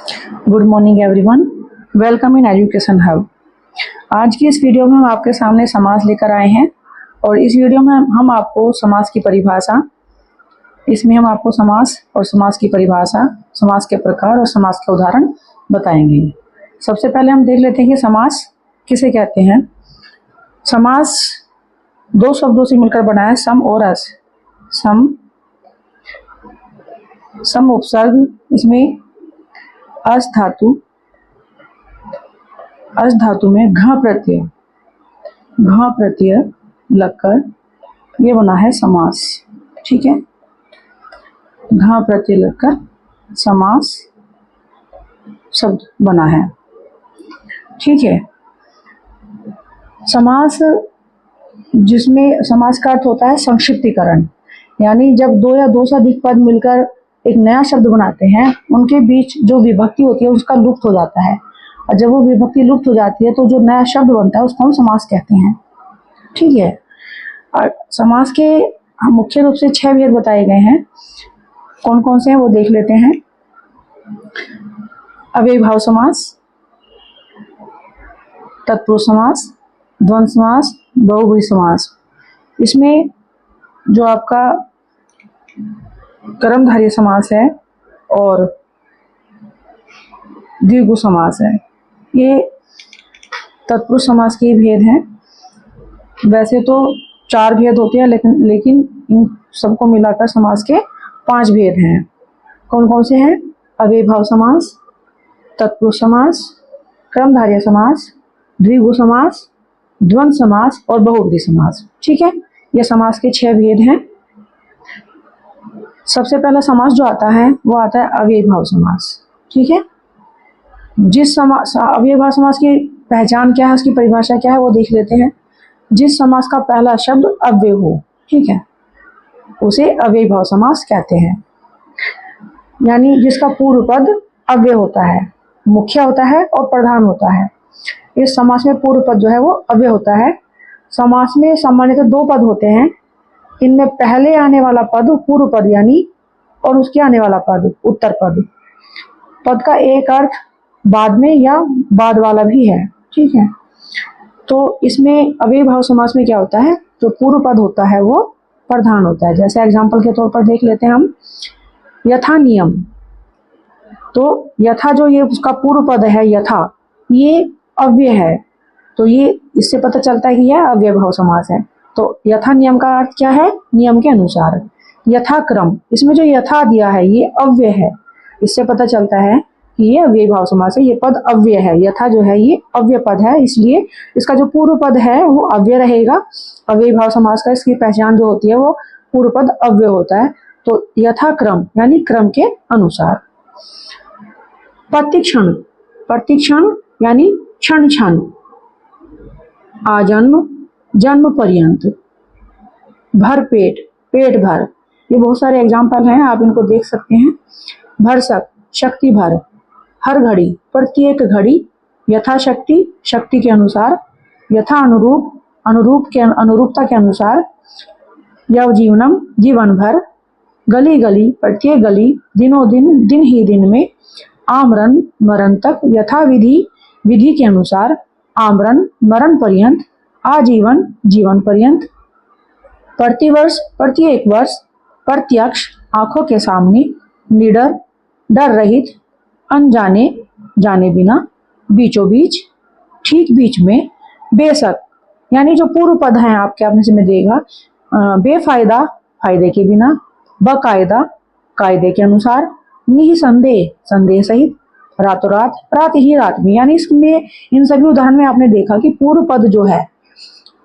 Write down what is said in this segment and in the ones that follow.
Good morning everyone, welcome in education hub. आज की इस वीडियो में हम आपके सामने समास लेकर आए हैं और इस वीडियो में हम आपको समास की परिभाषा, इसमें हम आपको समास और समास की परिभाषा, समास के प्रकार और समास के उदाहरण बताएंगे। सबसे पहले हम देख लेते हैं कि समास किसे कहते हैं। समास दो शब्दों से मिलकर बना है, सम और अस। सम उपसर्ग, इसमें अस धातु में घ प्रत्यय लगकर ये बना है समास। ठीक है, घ प्रत्यय लगकर समास शब्द बना है। ठीक है, समास जिसमें समास का अर्थ होता है संक्षिप्तीकरण, यानी जब दो या दो से अधिक पद मिलकर एक नया शब्द बनाते हैं, उनके बीच जो विभक्ति होती है उसका लुप्त हो जाता है, और जब वो विभक्ति लुप्त हो जाती है तो जो नया शब्द बनता है उसको हम समास कहते हैं। ठीक है, और समास के मुख्य रूप से 6 भेद बताए गए हैं। कौन कौन से हैं वो देख लेते हैं। अव्ययीभाव समास, तत्पुरुष समास, द्वंद्व समास, बहुब्रीहि समास। इसमें जो आपका कर्मधारय समास है और द्विगु समास है, ये तत्पुरुष समास के भेद हैं। वैसे तो 4 भेद होते हैं, लेकिन इन सबको मिलाकर समास के 5 भेद हैं। कौन कौन से हैं? अव्ययीभाव समास, तत्पुरुष समास, कर्मधारय समास, द्विगु समास, द्वंद्व समास और बहुब्रीहि समास। ठीक है, ये समास के 6 भेद हैं। सबसे पहला समास जो आता है वो आता है अव्ययीभाव समास। ठीक है, जिस समास अव्ययीभाव समास की पहचान क्या है, उसकी परिभाषा क्या है वो देख लेते हैं। जिस समास का पहला शब्द अव्यय हो, ठीक है, उसे अव्ययीभाव समास कहते हैं। यानी जिसका पूर्व पद अव्यय होता है, मुख्य होता है और प्रधान होता है। इस समास में पूर्व पद जो है वो अव्यय होता है। समास में सामान्यतः 2 पद होते हैं। इनमें पहले आने वाला पद पूर्व पद यानी, और उसके आने वाला पद उत्तर पद। पद का एक अर्थ बाद में या बाद वाला भी है। ठीक है, तो इसमें अव्ययीभाव समास में क्या होता है, जो पूर्व पद होता है वो प्रधान होता है। जैसे एग्जाम्पल के तौर पर देख लेते हैं हम, यथा नियम। तो यथा जो ये उसका पूर्व पद है यथा, ये अव्यय है, तो ये इससे पता चलता है कि यह अव्ययीभाव समास है। तो यथा नियम का अर्थ क्या है? नियम के अनुसार। यथाक्रम, इसमें जो यथा दिया है ये अव्यय है, इससे पता चलता है कि ये अव्ययीभाव समास है। ये पद अव्यय है, यथा जो है ये अव्यय पद है, इसलिए इसका जो पूर्व पद है वो अव्यय रहेगा। अव्ययीभाव समास का इसकी पहचान जो होती है वो पूर्व पद अव्यय होता है। तो यथाक्रम यानी क्रम के अनुसार। प्रतिक्षण, प्रतिक्षण यानी क्षण क्षण। आजन्म, जन्म पर्यंत। भर पेट, पेट भर। ये बहुत सारे एग्जाम्पल हैं, आप इनको देख सकते हैं। भरसक, शक्ति भर। हर घड़ी, प्रत्येक घड़ी। यथाशक्ति, शक्ति के अनुसार। यथा अनुरूप, अनुरूपता के अनुसार। यवजीवनम, जीवन भर। गली गली, प्रत्येक गली। दिनों दिन, दिन ही दिन में। आमरण, मरण तक। यथा विधि, विधि के अनुसार। आमरण, मरण पर्यंत। आजीवन, जीवन पर्यंत। प्रतिवर्ष, प्रत्येक वर्ष। प्रत्यक्ष, आंखों के सामने। निडर, डर रहित। अनजाने, जाने बिना। बीचों बीच, ठीक बीच में। बेशक, यानी जो पूर्व पद हैं आपके आपने में देगा। बेफायदा, फायदे के बिना। बकायदा, कायदे के अनुसार। निसंदेह, संदेह सहित। रातों रात, रात ही रात में। यानी इसमें इन सभी उदाहरण में आपने देखा कि पूर्व पद जो है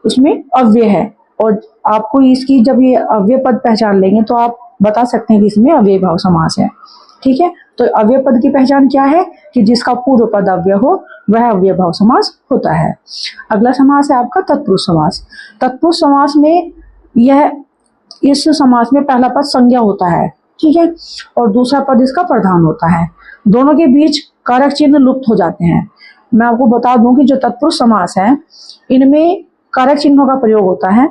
उसमें अव्यय है, और आपको इसकी जब ये अव्यय पद पहचान लेंगे तो आप बता सकते हैं कि इसमें अव्ययीभाव समास है। ठीक है, तो अव्यय पद की पहचान क्या है कि जिसका पूर्व पद अव्यय हो वह अव्ययीभाव समास होता है। अगला समास है आपका तत्पुरुष समास। तत्पुरुष समास में इस समास में पहला पद संज्ञा होता है, ठीक है, और दूसरा पद इसका प्रधान होता है। दोनों के बीच कारक चिन्ह लुप्त हो जाते हैं। मैं आपको बता दूं कि जो तत्पुरुष समास है इनमें कारक चिन्हों का प्रयोग होता है।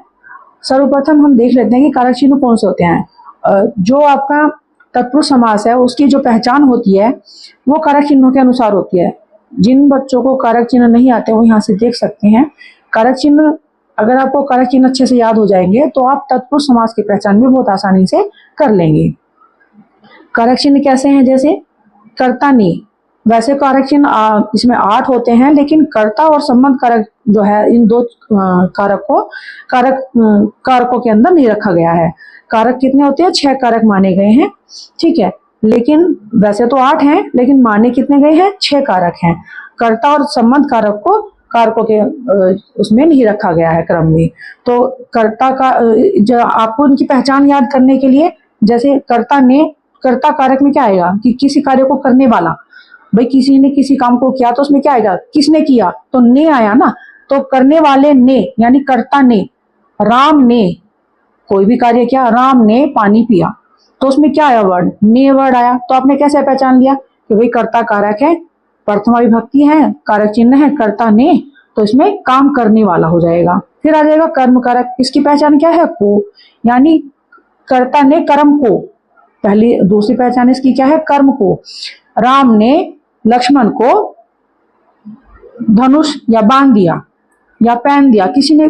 सर्वप्रथम हम देख लेते हैं कि कारक चिन्ह कौन से होते हैं। जो आपका तत्पुरुष समास है उसकी जो पहचान होती है वो कारक चिन्हों के अनुसार होती है। जिन बच्चों को कारक चिन्ह नहीं आते वो यहाँ से देख सकते हैं। कारक चिन्ह, अगर आपको कारक चिन्ह अच्छे से याद हो जाएंगे तो आप तत्पुरुष समास की पहचान भी बहुत आसानी से कर लेंगे। कारक चिन्ह कैसे हैं, जैसे कर्ता ने, वैसे कारक चिन्ह इसमें 8 होते हैं, लेकिन कर्ता और संबंध कारक जो है इन दो कारकों के अंदर नहीं रखा गया है। कारक कितने होते हैं, 6 कारक माने गए हैं, ठीक है। लेकिन वैसे तो 8 हैं, लेकिन माने कितने गए हैं, 6 कारक हैं। कर्ता और संबंध कारकों के उसमें नहीं रखा गया है क्रम में। तो कर्ता का जो आपको उनकी पहचान याद करने के लिए, जैसे कर्ता कारक में क्या आएगा कि किसी कार्य को करने वाला, भाई किसी ने किसी काम को किया तो उसमें क्या आएगा, किसने किया, तो ने आया ना। तो करने वाले ने यानी कर्ता ने, राम ने कोई भी कार्य किया, राम ने पानी पिया, तो उसमें क्या आया, वर्ड ने वर्ड आया। तो आपने कैसे पहचान लिया कि भाई कर्ता कारक है, प्रथमा विभक्ति है, कारक चिन्ह है कर्ता ने, तो इसमें काम करने वाला हो जाएगा। फिर आ जाएगा कर्म कारक, इसकी पहचान क्या है, को, यानी कर्ता ने कर्म को, पहली दूसरी पहचान इसकी क्या है, कर्म को। राम ने लक्ष्मण को धनुष या बांध दिया या पहन दिया, किसी ने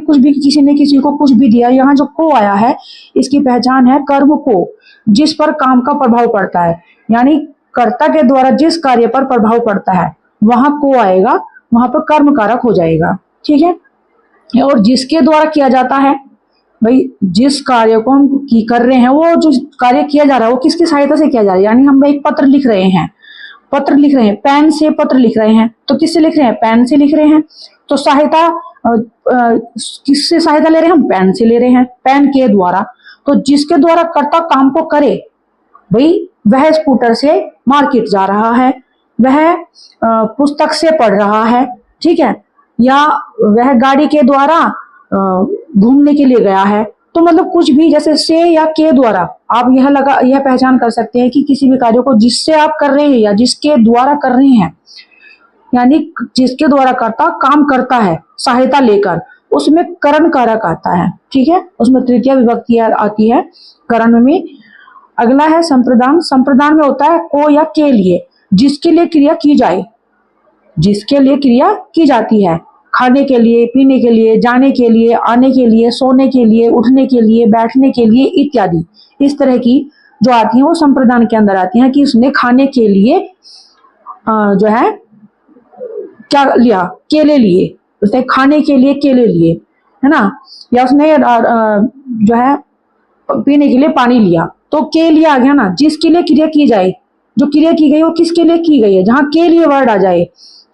किसी को कुछ भी दिया। यहाँ जो को आया है इसकी पहचान है कर्म को, जिस पर काम का प्रभाव पड़ता है, यानी कर्ता के द्वारा जिस कार्य पर प्रभाव पड़ता है वहां को आएगा, वहां पर कर्म कारक हो जाएगा, ठीक है। और जिसके द्वारा किया जाता है, भाई जिस कार्य को हम कर रहे हैं, वो जो कार्य किया जा रहा है वो किसकी सहायता से किया जा रहा है, यानी हम एक पत्र लिख रहे हैं, पेन से पत्र लिख रहे हैं, तो किससे लिख रहे हैं, पेन से लिख रहे हैं। तो सहायता किससे सहायता ले रहे हैं, हम पेन से ले रहे हैं, पेन के द्वारा। तो जिसके द्वारा कर्ता काम को करे, भाई वह स्कूटर से मार्केट जा रहा है, वह पुस्तक से पढ़ रहा है, ठीक है, या वह गाड़ी के द्वारा घूमने के लिए गया है। तो मतलब कुछ भी, जैसे से या के द्वारा आप यह पहचान कर सकते हैं कि किसी भी कार्य को जिससे आप कर रहे हैं या जिसके द्वारा कर रहे हैं, यानी जिसके द्वारा कर्ता काम करता है सहायता लेकर, उसमें करण कारक आता है, ठीक है, उसमें तृतीय विभक्ति आती है करण में। अगला है संप्रदान। संप्रदान में होता है को या के लिए, जिसके लिए क्रिया की जाए, जिसके लिए क्रिया की जाती है, खाने के लिए, पीने के लिए, जाने के लिए, आने के लिए, सोने के लिए, उठने के लिए, बैठने के लिए इत्यादि। इस तरह की जो आती है वो संप्रदान के अंदर आती है कि उसने खाने के लिए जो है क्या लिया, केले लिए, उसने खाने के लिए केले लिए, है ना, या उसने जो है पीने के लिए पानी लिया, तो के लिए आ गया ना। जिसके लिए क्रिया की जाए, जो क्रिया की गई वो किसके लिए की गई है, जहां के लिए वर्ड आ जाए,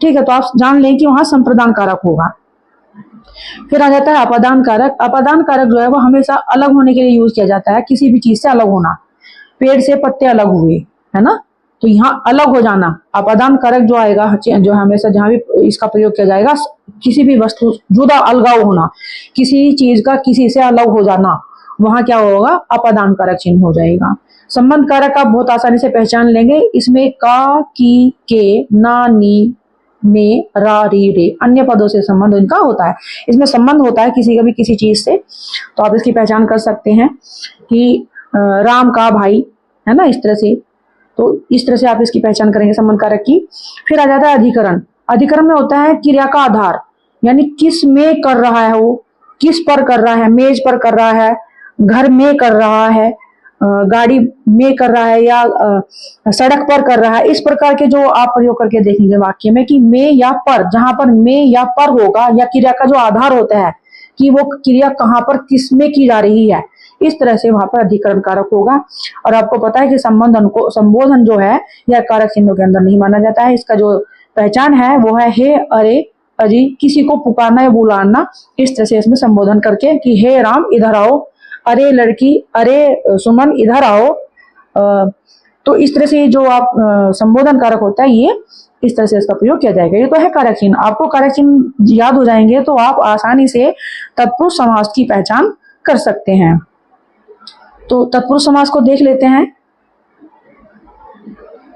ठीक है, तो आप जान लें कि वहां संप्रदान कारक होगा। फिर आ जाता है अपादान कारक। अपादान कारक जो है वो हमेशा अलग होने के लिए यूज किया जाता है, किसी भी चीज से अलग होना, पेड़ से पत्ते अलग हुए, है ना, तो यहाँ अलग हो जाना। अपादान कारक जो आएगा, जो हमेशा जहां भी इसका प्रयोग किया जाएगा, किसी भी वस्तु जुदा अलगाव होना, किसी चीज का किसी से अलग हो जाना, वहां क्या होगा, अपादान कारक चिन्ह हो जाएगा। संबंध कारक आप बहुत आसानी से पहचान लेंगे, इसमें का, की, के, ना, नी, ने, रा, री, रे अन्य पदों से संबंध इनका होता है। इसमें संबंध होता है किसी का भी किसी चीज से, तो आप इसकी पहचान कर सकते हैं कि राम का भाई, है ना, इस तरह से। तो इस तरह से आप इसकी पहचान करेंगे संबंध कारक की। फिर आ जाता है अधिकरण। अधिकरण में होता है क्रिया का आधार, यानी किस में कर रहा है, वो किस पर कर रहा है, मेज पर कर रहा है, घर में कर रहा है, गाड़ी में कर रहा है, या सड़क पर कर रहा है। इस प्रकार के जो आप प्रयोग करके देखेंगे वाक्य में कि में या पर, जहां पर में या पर होगा, या क्रिया का जो आधार होता है कि वो क्रिया कहां पर किस में की जा रही है, इस तरह से वहां पर अधिकरण कारक होगा। और आपको पता है कि संबोधन जो है यह कारक चिन्हों के अंदर नहीं माना जाता है। इसका जो पहचान है वो है हे, अरे, अजी, किसी को पुकारना या बुलाना, इस तरह से इसमें संबोधन करके कि हे राम इधर आओ, अरे लड़की, अरे सुमन इधर आओ। तो इस तरह से जो आप संबोधन कारक होता है, ये इस तरह से इसका प्रयोग किया जाएगा। ये तो है कारक चिन्ह। आपको कारक चिन्ह याद हो जाएंगे तो आप आसानी से तत्पुरुष समास की पहचान कर सकते हैं। तो तत्पुरुष समास को देख लेते हैं।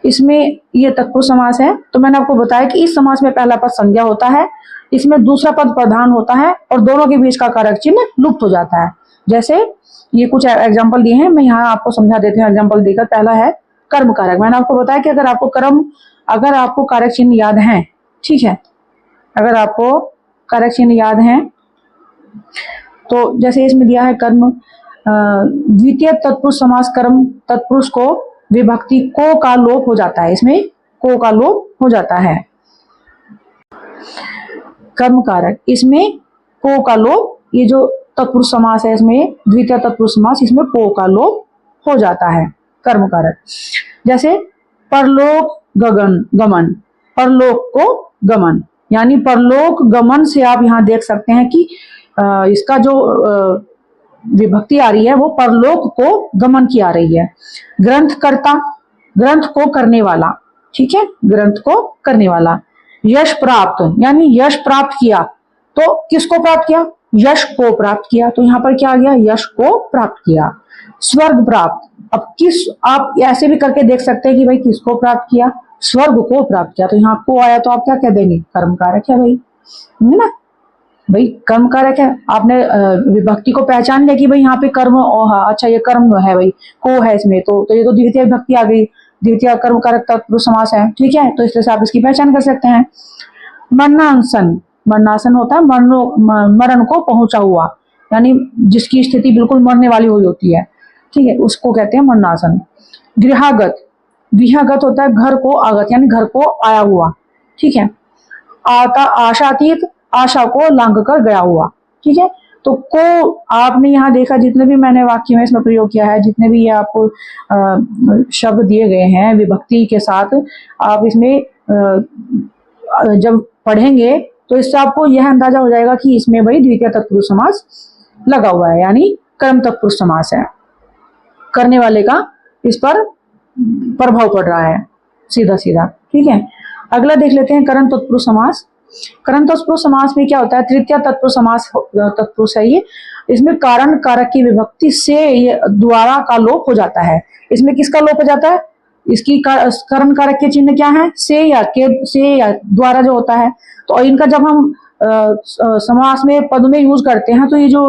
इसमें ये तत्पुरुष समास है। तो मैंने आपको बताया कि इस समास में पहला पद संज्ञा होता है, इसमें दूसरा पद प्रधान होता है और दोनों के बीच का कारक चिन्ह लुप्त हो जाता है। जैसे ये कुछ एग्जाम्पल दिए हैं, मैं यहाँ आपको समझा देती हूँ एग्जाम्पल देकर। पहला है कर्म कारक। मैंने आपको बताया कि अगर आपको कारक चिन्ह याद है, ठीक है, अगर आपको कारक चिन्ह याद है तो जैसे इसमें दिया है कर्म, द्वितीय तत्पुरुष समास कर्म तत्पुरुष को विभक्ति को का लोप हो जाता है, इसमें को का लोप हो जाता है। कर्म कारक, इसमें को का लोप, ये जो तत्पुरुष समास है इसमें द्वितीय तत्पुरुष समास, इसमें को का लोप हो जाता है कर्म कारक। जैसे परलोक गगन गमन, परलोक को गमन, यानी परलोक गमन से आप यहाँ देख सकते हैं कि इसका जो विभक्ति आ रही है वो परलोक को गमन की आ रही है। ग्रंथकर्ता, ग्रंथ को करने वाला, ठीक है, ग्रंथ को करने वाला। यश प्राप्त, यानी यश प्राप्त किया, तो किसको प्राप्त किया? यश को प्राप्त किया, तो यहाँ पर क्या आ गया? यश को प्राप्त किया। स्वर्ग प्राप्त, अब आप ऐसे भी करके देख सकते हैं कि भाई किसको प्राप्त किया? स्वर्ग को प्राप्त किया, तो यहाँ को आया तो आप क्या कह देंगे? कर्म कारक है भाई, है ना भाई, कर्म कारक है। आपने विभक्ति को पहचान लिया कि भाई यहाँ पे कर्म, अच्छा ये कर्म है भाई, को है इसमें, तो ये तो द्वितीय विभक्ति आ गई, द्वितीय कर्म कारक तत्पुरुष समास है, ठीक है, तो इसलिए से आप इसकी पहचान कर सकते हैं। मरणासन, मरणासन होता है मरण को पहुंचा हुआ, यानी जिसकी स्थिति बिल्कुल मरने वाली हुई होती है, ठीक है, उसको कहते हैं मरणासन। गृहागत, गृहागत होता है घर को आगत, यानी घर को आया हुआ, ठीक है। आता आशातीत, आशा को लांघ कर गया हुआ, ठीक है। तो को आपने यहाँ देखा, जितने भी मैंने वाक्य में इसमें प्रयोग किया है, जितने भी ये आपको शब्द दिए गए हैं विभक्ति के साथ, आप इसमें जब पढ़ेंगे तो इससे आपको यह अंदाजा हो जाएगा कि इसमें भाई द्वितीय तत्पुरुष समास लगा हुआ है, यानी कर्म तत्पुरुष समास है, करने वाले का इस पर प्रभाव पड़ रहा है सीधा सीधा, ठीक है। अगला देख लेते हैं कर्म तत्पुरुष समास। कर्म तत्पुरुष समास में क्या होता है? तृतीय तत्पुरुष समास तत्पुरुष है ये, इसमें कारण कारक की विभक्ति से ये द्वारा का लोप हो जाता है। इसमें किसका लोप हो जाता है? इसकी कर्म कारक के चिन्ह क्या है? से या द्वारा जो होता है। तो इनका जब हम समास में पद में यूज करते हैं तो ये जो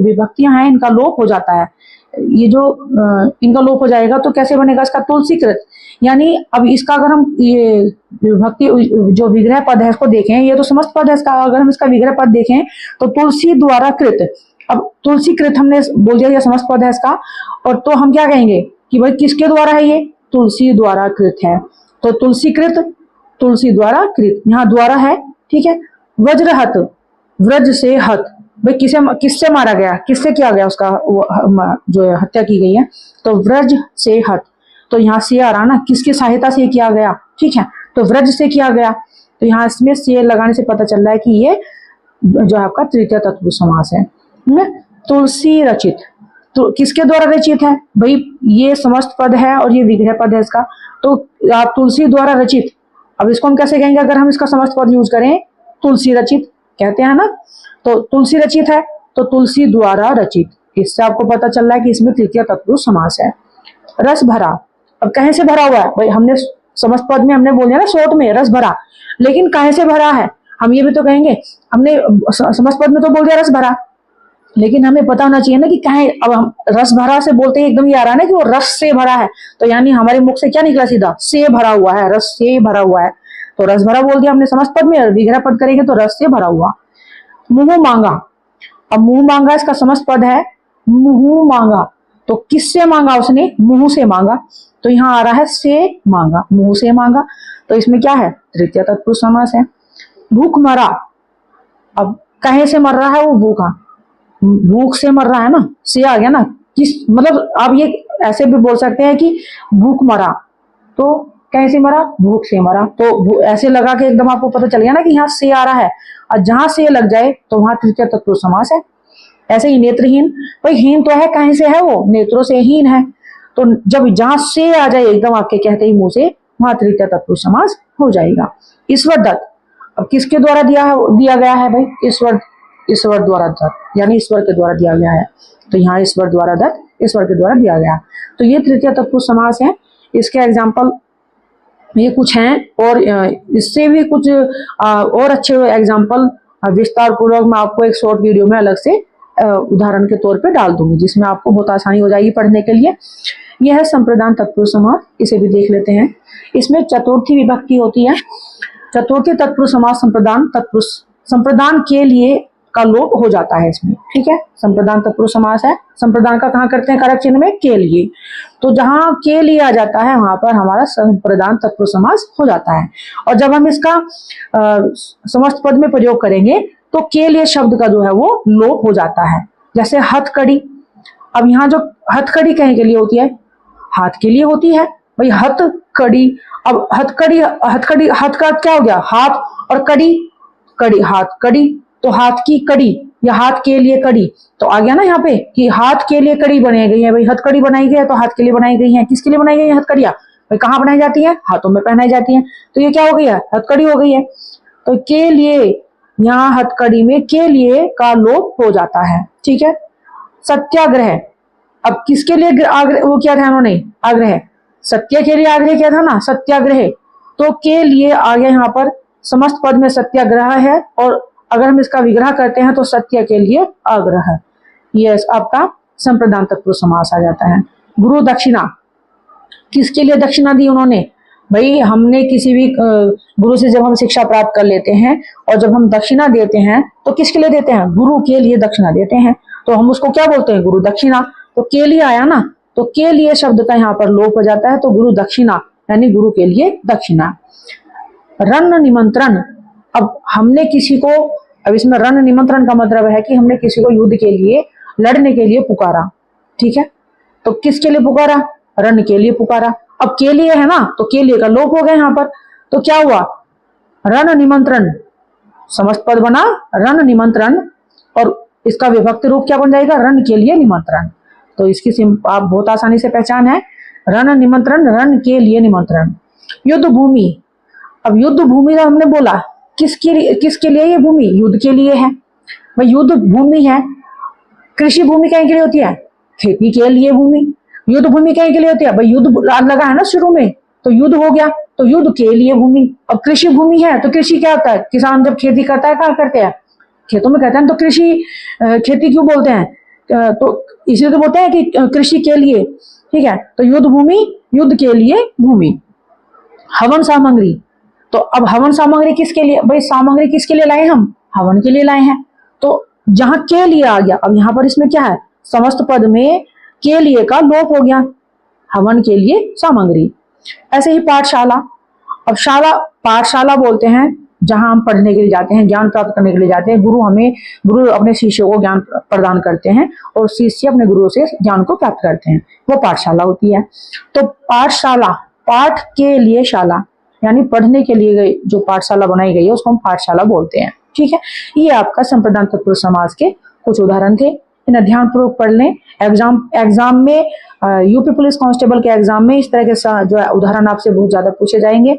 विभक्तियां हैं इनका लोप हो जाता है। ये जो इनका लोप हो जाएगा तो कैसे बनेगा? इसका तुलसीकृत, यानी अब इसका अगर हम ये विभक्ति जो विग्रह पद है इसको देखें, ये तो समस्त पद है इसका, अगर हम इसका विग्रह पद देखें तो तुलसी द्वारा कृत, अब तुलसी कृत हमने बोल दिया, ये समस्त पद है इसका, और तो हम क्या कहेंगे कि भाई किसके द्वारा है? ये तुलसी द्वारा कृत है, तो तुलसी कृत, तुलसी द्वारा कृत, यहाँ द्वारा है, ठीक है। वज्रहत, व्रज से हत, भाई किससे मारा गया, किससे किया गया उसका जो हत्या की गई है, तो व्रज से हत, तो यहाँ से आ रहा ना, किसकी सहायता से किया गया, ठीक है, तो व्रज से किया गया, तो यहाँ इसमें से लगाने से पता चल रहा है कि ये जो है आपका तृतीय तत्पुरुष समास है। तुलसी रचित, तो किसके द्वारा रचित है? भाई ये समस्त पद है और ये विग्रह पद है इसका, तो आप तुलसी द्वारा रचित, अब इसको हम कैसे कहेंगे अगर हम इसका समस्त पद यूज करें? तुलसी रचित कहते हैं ना, तो तुलसी रचित है तो तुलसी द्वारा रचित, इससे आपको पता चल रहा है कि इसमें तृतीय तत्पुरुष समास है। रस भरा, अब कहीं से भरा हुआ है? भाई हमने समस्त पद में हमने बोल दिया ना शॉर्ट में रस भरा, लेकिन कहीं से भरा है हम ये भी तो कहेंगे, हमने समस्त पद में तो बोल दिया रस भरा, लेकिन हमें पता होना चाहिए ना कि कहीं, अब हम रस भरा से बोलते ही एकदम ये आ रहा है ना कि वो रस से भरा है, तो यानी हमारे मुख से क्या निकला? सीधा से भरा हुआ है, रस से भरा हुआ है, तो रस भरा बोल दिया हमने समस्त पद में, विग्रह पद करेंगे तो रस से भरा हुआ। मुंह मांगा, अब मुंह मांगा इसका समस्त पद है, मुंह मांगा, तो किससे मांगा उसने? मुंह से मांगा, तो यहाँ आ रहा है से मांगा, मुंह से मांगा, तो इसमें क्या है? तृतीय तत्पुरुष समास है। भूख मरा, अब कहीं से मर रहा है वो? भूखा, भूख से मर रहा है ना, से आ गया ना, किस मतलब आप ये ऐसे भी बोल सकते हैं कि भूख मरा, तो कैसे मरा? भूख से मरा, तो ऐसे लगा के एकदम आपको पता चल गया ना कि यहाँ से आ रहा है, और जहां से लग जाए तो वहां तृतीय तत्पुरुष समास है। ऐसे ही नेत्रहीन, भाई हीन तो है, कहीं से है वो? नेत्रों से हीन है, तो जब जहां से आ जाए एकदम आपके कहते ही मुंह से, वहां तृतीय तत्पुरुष समास हो जाएगा। ईश्वर दत्त, अब किसके द्वारा दिया गया है भाई? ईश्वर द्वारा दत्त, यानी ईश्वर के द्वारा दिया गया है, तो यहाँ ईश्वर द्वारा दत्त, ईश्वर के द्वारा दिया गया, तो ये तृतीय तत्पुरुष समास है। इसके एग्जाम्पल ये कुछ हैं, और इससे भी कुछ और अच्छे एग्जाम्पल विस्तार पूर्वक मैं आपको एक शॉर्ट वीडियो में अलग से उदाहरण के तौर पे डाल दूंगी, जिसमें आपको बहुत आसानी हो जाएगी पढ़ने के लिए। यह है संप्रदान तत्पुरुष समास, इसे भी देख लेते हैं। इसमें चतुर्थी विभक्ति होती है। चतुर्थी तत्पुरुष समास संप्रदान तत्पुरुष, संप्रदान के लिए का लोप हो जाता है इसमें, ठीक है। संप्रदान तत्पुरुष समास है, संप्रदान का कहाँ करते हैं कारक चिन्ह में, के लिए। तो जहां के लिए आ जाता है वहां पर हमारा संप्रदान तत्पुरुष समास हो जाता है। और जब हम इसका समस्त पद में प्रयोग करेंगे तो के लिए शब्द का जो है वो लोप हो जाता है। जैसे हथकड़ी, अब यहाँ जो हथकड़ी कहीं के लिए होती है, हाथ के लिए होती है भाई, हथकड़ी। अब हथकड़ी, हथकड़ी, हाथ का क्या हो गया, हाथ, और कड़ी, कड़ी, हाथ कड़ी, तो हाथ की कड़ी या हाथ के लिए कड़ी, तो आ गया ना यहाँ पे कि हाथ के लिए कड़ी बनाई गई है। भाई हथकड़ी बनाई गई है तो हाथ के लिए बनाई गई है। किसके लिए बनाई गई है हथकड़ियां, भाई कहाँ बनाई जाती है, हाथों में पहनाई जाती है। तो ये क्या हो गई है, हथकड़ी हो गई है। तो के लिए, यहाँ हथकड़ी में के लिए का लोप हो जाता है, ठीक है। सत्याग्रह, अब किसके लिए आग्रह वो किया था इन्होंने, आग्रह, सत्य के लिए आग्रह किया था ना, सत्याग्रह। तो के लिए आ गया यहाँ पर, समस्त पद में सत्याग्रह है, और अगर हम इसका विग्रह करते हैं तो सत्य के लिए आग्रह। ये आपका संप्रदान तत्पुरुष समास आ जाता है। गुरु दक्षिणा, किसके लिए दक्षिणा दी उन्होंने, भाई हमने किसी भी गुरु से जब हम शिक्षा प्राप्त कर लेते हैं और जब हम दक्षिणा देते हैं तो किसके लिए देते हैं, गुरु के लिए दक्षिणा देते हैं, तो हम उसको क्या बोलते हैं, गुरु दक्षिणा। तो के लिए आया ना, तो के लिए शब्द का यहाँ पर लोप हो जाता है, तो गुरु दक्षिणा यानी गुरु के लिए दक्षिणा। रण निमंत्रण, अब हमने किसी को, अब इसमें रण निमंत्रण का मतलब है कि हमने किसी को युद्ध के लिए, लड़ने के लिए पुकारा, ठीक है। तो किसके लिए पुकारा, रण के लिए पुकारा। अब के लिए है ना, तो के लिए का लोप हो गया यहाँ पर, तो क्या हुआ, रण निमंत्रण, समस्त पद बना रण निमंत्रण, और इसका विभक्ति रूप क्या बन जाएगा, रण के लिए निमंत्रण। तो इसकी आप बहुत आसानी से पहचान है, रण निमंत्रण, रण के लिए निमंत्रण। युद्ध भूमि, अब युद्ध भूमि का हमने बोला किसके लिए, ये भूमि युद्ध के लिए है, भाई युद्ध भूमि है। कृषि भूमि कहीं के लिए होती है, खेती के लिए भूमि। युद्ध भूमि कहीं के लिए होती है, भाई युद्ध लगा है ना शुरू में, तो युद्ध हो गया, तो युद्ध के लिए भूमि। अब कृषि भूमि है तो कृषि क्या होता है, किसान जब खेती करता है कहाँ करते हैं, खेतों में करते हैं, तो कृषि खेती क्यों बोलते हैं, तो इसलिए तो बोलते हैं कि कृषि के लिए, ठीक है। तो युद्ध भूमि, युद्ध के लिए भूमि। हवन सामग्री, तो अब हवन सामग्री किसके लिए, भाई सामग्री किसके लिए लाए, हम हवन के लिए लाए हैं। तो जहां के लिए आ गया, अब यहाँ पर इसमें क्या है, समस्त पद में के लिए का लोप हो गया, हवन के लिए सामग्री। ऐसे ही पाठशाला, अब शाला, पाठशाला बोलते हैं जहां हम पढ़ने के लिए जाते हैं, ज्ञान प्राप्त करने के लिए जाते हैं। गुरु अपने शिष्यों को ज्ञान प्रदान करते हैं और शिष्य अपने गुरु से ज्ञान को प्राप्त करते हैं, वो पाठशाला होती है। तो पाठशाला, पाठ के लिए शाला, यानी पढ़ने के लिए जो पाठशाला बनाई गई है उसको हम पाठशाला बोलते हैं, ठीक है। ये आपका संप्रदान तत्पुरुष समास के कुछ उदाहरण थे, इन्हें ध्यानपूर्वक पढ़ लें। एग्जाम में यूपी पुलिस कांस्टेबल के एग्जाम में इस तरह के जो है उदाहरण आपसे बहुत ज्यादा पूछे जाएंगे।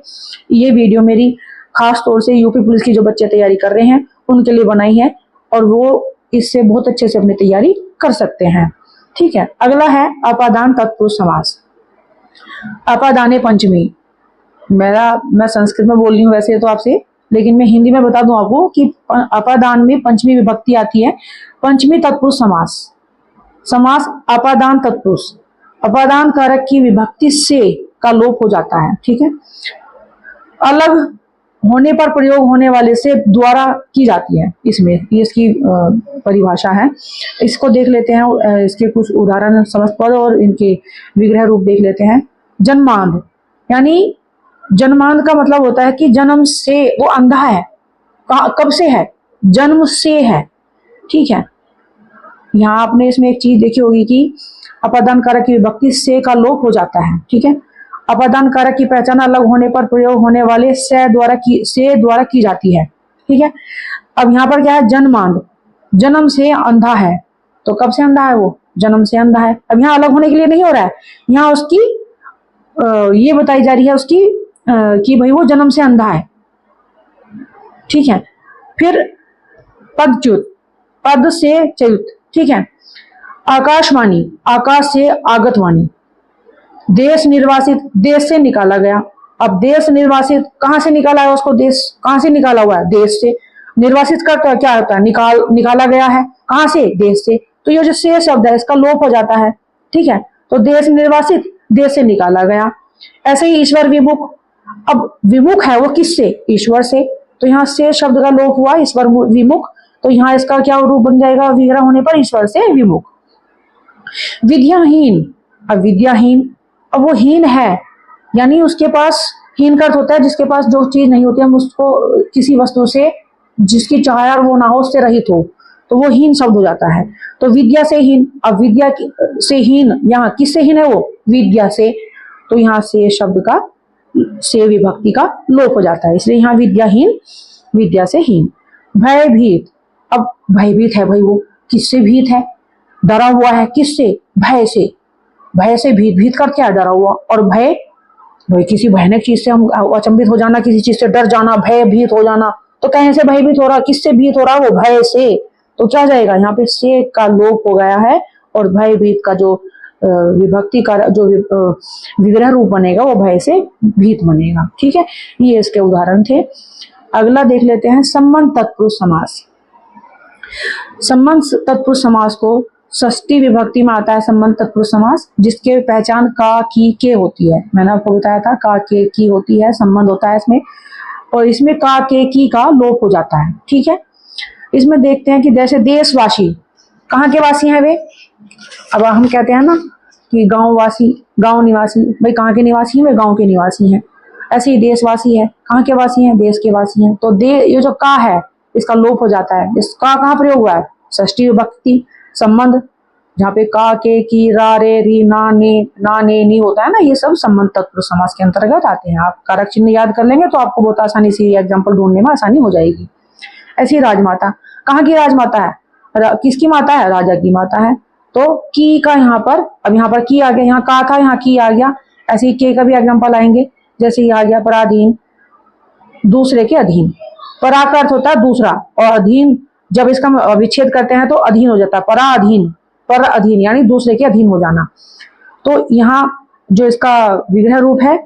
ये वीडियो मेरी खास तौर से यूपी पुलिस की जो बच्चे तैयारी कर रहे हैं उनके लिए बनाई है, और वो इससे बहुत अच्छे से अपनी तैयारी कर सकते हैं, ठीक है। अगला है अपादान तत्पुरुष समास। अपादाने पंचमी, मैं संस्कृत में बोल रही हूँ वैसे तो आपसे, लेकिन मैं हिंदी में बता दूं आपको कि अपादान में पंचमी विभक्ति आती है। पंचमी तत्पुरुष समास, समास अपादान तत्पुरुष, अपादान कारक की विभक्ति से का लोप हो जाता है, ठीक है। अलग होने पर प्रयोग होने वाले से द्वारा की जाती है, इसमें ये इसकी परिभाषा है। इसको देख लेते हैं, इसके कुछ उदाहरण समस्त पद और इनके विग्रह रूप देख लेते हैं। जन्मांध, यानी जन्मांध का मतलब होता है कि जन्म से वो अंधा है, कब से है, जन्म से है, ठीक है। यहाँ आपने इसमें एक चीज देखी होगी कि अपादान कारक की विभक्ति से का लोप हो जाता है, ठीक है। अपादान कारक की पहचान अलग होने पर प्रयोग होने वाले से द्वारा की जाती है, ठीक है। अब यहाँ पर क्या है, जन्मांध, जन्म से अंधा है, तो कब से अंधा है वो, जन्म से अंधा है। अब यहाँ अलग होने के लिए नहीं हो रहा है, यहाँ उसकी ये बताई जा रही है उसकी कि भाई वो जन्म से अंधा है, ठीक है। फिर पदच्युत, पद से च्युत, ठीक है। आकाशवाणी, आकाश से आगतवाणी। देश निर्वासित, देश से निकाला गया। अब देश निर्वासित कहाँ से निकाला है उसको, देश कहाँ से निकाला हुआ है, देश से। निर्वासित का क्या होता है, निकाला गया है, कहाँ से? देश से। तो ये जो से शब्द है इसका लोप हो जाता है, ठीक है। तो देश निर्वासित, देश से निकाला गया। ऐसे ही ईश्वर विमुख, अब विमुख है वो किससे? ईश्वर से। तो यहाँ से शब्द का लोप हुआ, ईश्वर विमुख। तो यहाँ इसका क्या रूप बन जाएगा विग्रह होने पर? ईश्वर से विमुख। विद्याहीन, अब विद्याहीन, अब वो हीन है, यानी उसके पास, हीन का अर्थ होता है जिसके पास जो चीज नहीं होती, हम उसको किसी वस्तु से जिसकी चाह वो ना हो, उससे रहित हो, तो वो हीन शब्द हो जाता है। तो विद्या से हीन, अब विद्या से हीन, यहाँ किससे हीन है वो? विद्या से। तो यहाँ से शब्द का, से विभक्ति का लोप हो जाता है, इसलिए यहाँ विद्याहीन, विद्या से हीन। भयभीत, अब भयभीत है भाई, वो किससे भीत है? डरा हुआ है, किससे? भय से। भय से भीत, भीत कर क्या? डरा हुआ। और भय, भाई किसी भयानक चीज से हम अचंभित हो जाना, किसी चीज से डर जाना, भयभीत हो जाना। तो कहीं से भयभीत हो रहा? किससे भीत हो रहा? वो भय से। तो क्या जाएगा यहाँ पे? से का लोप हो गया है, और भयभीत का जो विभक्ति का जो विग्रह रूप बनेगा वो भय से भीत बनेगा, ठीक है। ये इसके उदाहरण थे। अगला देख लेते हैं संबंध तत्पुरुष समास। संबंध तत्पुरुष समास को षष्ठी विभक्ति में आता है संबंध तत्पुरुष समास, जिसके पहचान का, की, के होती है। मैंने आपको बताया था का, के, की होती है, संबंध होता है इसमें, और इसमें का, के, की का लोप हो जाता है, ठीक है। इसमें देखते हैं कि जैसे देशवासी, कहाँ के वासी हैं वे? अब हम कहते हैं ना कि गांव वासी, गांव निवासी, भाई कहाँ के निवासी हैं? वे गांव के निवासी हैं। ऐसे ही देशवासी है, कहाँ के वासी हैं? देश के वासी हैं। तो ये जो का है इसका लोप हो जाता है। इसका कहाँ प्रयोग हुआ है? षष्ठी विभक्ति संबंध, जहाँ पे का, के, की, रा, रे, री, ना, ने, नी होता है ना, ये सब संबंध तत्पुरुष समास के अंतर्गत आते हैं। आप कारक चिन्ह याद कर लेंगे तो आपको बहुत आसानी से एग्जाम्पल ढूंढने में आसानी हो जाएगी। ऐसी राजमाता, कहाँ की राजमाता है? किसकी माता है? राजा की माता है। तो की का यहाँ पर, अब यहाँ पर की आ गया, यहाँ का था, यहाँ की आ गया। ऐसे ही के का भी एग्जाम्पल आएंगे, जैसे ये आ गया पराधीन, दूसरे के अधीन। परा का अर्थ होता है दूसरा, और अधीन जब इसका विच्छेद करते हैं तो अधीन हो जाता है, पराधीन, पर अधीन यानी दूसरे के अधीन हो जाना। तो यहाँ जो इसका विग्रह रूप है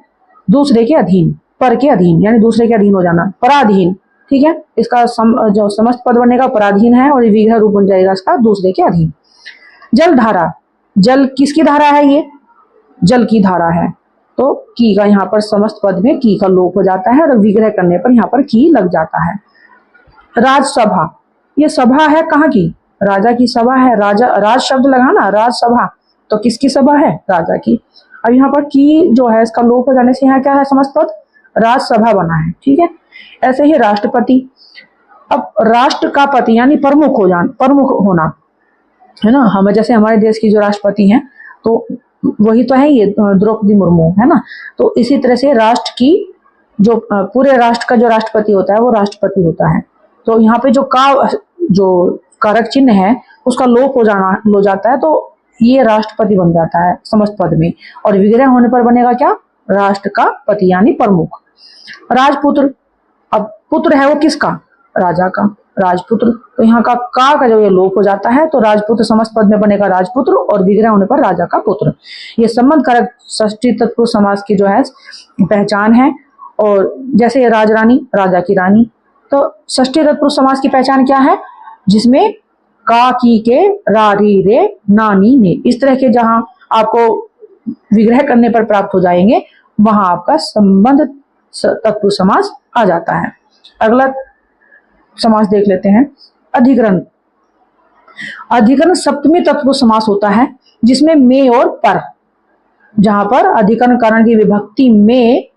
दूसरे के अधीन, पर के अधीन यानी दूसरे के अधीन हो जाना, पराधीन, ठीक है। इसका जो समस्त पद बनेगा पराधीन है, और विग्रह रूप बन जाएगा इसका दूसरे के अधीन। जल धारा, जल किसकी धारा है? ये जल की धारा है। तो की का यहाँ पर समस्त पद में की का लोप हो जाता है, और विग्रह करने पर यहाँ पर की लग जाता है। राजसभा, ये सभा है कहाँ की? राजा की सभा है। राजा, राज शब्द लगाना, राजसभा, तो किसकी सभा है? राजा की। अब यहाँ पर की जो है इसका लोप हो जाने से यहाँ क्या है? समस्त पद राजसभा बना है, ठीक है। ऐसे ही राष्ट्रपति, अब राष्ट्र का पति यानी प्रमुख होना है ना। हम जैसे हमारे देश की जो राष्ट्रपति हैं तो वही तो है ये द्रौपदी मुर्मू, है ना। तो इसी तरह से राष्ट्र की जो पूरे राष्ट्र का जो राष्ट्रपति होता है वो राष्ट्रपति होता है। तो यहाँ पे जो कारक चिन्ह है उसका लोप हो जाता है, तो ये राष्ट्रपति बन जाता है समस्त पद में, और विग्रह होने पर बनेगा क्या? राष्ट्र का पति यानी प्रमुख। राजपुत्र, अब पुत्र है वो किसका? राजा का, राजपुत्र। तो यहाँ का जो ये लोप हो जाता है, तो राजपुत्र समस्त पद में बनेगा राजपुत्र, और विग्रह होने पर राजा का पुत्र। ये संबंध कारक षष्ठी तत्पुरुष समास की जो है पहचान है। और जैसे राजरानी, राजा की रानी, तो षष्ठी तत्पुरुष समास की पहचान क्या है? जिसमें का, की, के, रा, री, रे, ना, नी, ने, इस तरह के जहां आपको विग्रह करने पर प्राप्त हो जाएंगे वहां आपका संबंध तत्पुरुष समास आ जाता है। अगला समास देख लेते हैं, अधिकरण। अधिकरण सप्तमी तत्पुरुष समास होता है, जिसमें में और पर, जहां पर अधिकरण कारण की विभक्ति में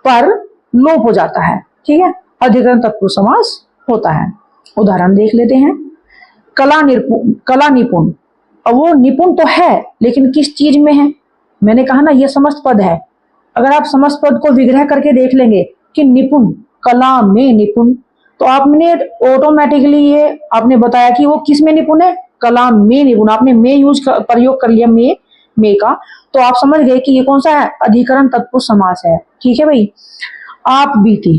पर लोप हो जाता है, ठीक है। अधिकरण तत्पुरुष समास होता है। उदाहरण देख लेते हैं। कला निपुण, अब वो निपुण तो है लेकिन किस चीज में है? मैंने कहा ना ये समस्त पद है। अगर आप समस्त पद को विग्रह करके देख लेंगे कि निपुण, कला में निपुण, तो आपने ऑटोमेटिकली ये आपने बताया कि वो किस में निपुण है? कला में निपुण। आपने में प्रयोग कर लिया में का, तो आप समझ गए कि ये कौन सा है? अधिकरण तत्पुरुष समास है, ठीक है भाई। आप बीती,